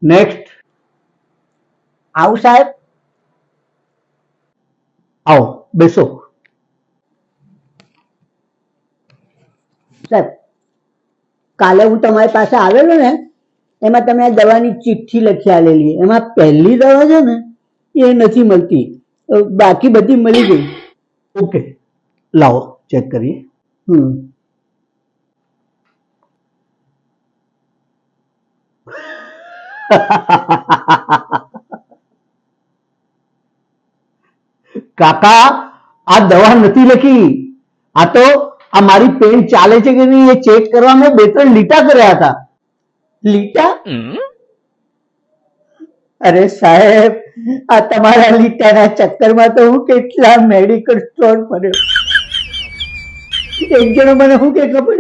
Next. આવું સાહેબ. આવો બેસો. સાહેબ કાલે હું તમારી પાસે આવેલો ને એમાં તમે આ દવાની ચિઠ્ઠી લખી આલેલી, એમાં પહેલી દવા છે ને એ નથી મળતી, બાકી બધી મળી ગઈ. ઓકે, લાવો ચેક કરીએ. કાકા આ દવા નથી લખી, આ તો આ મારી પેન ચાલે છે કે નહીં એ ચેક કરવા મેં 2-3 લીટા કર્યા હતા. લીટા? અરે સાહેબ આ તમારા લીટાના ચક્કરમાં તો હું કેટલા મેડિકલ સ્ટોર ફર્યો. એક જણો મને શું કે ખબર,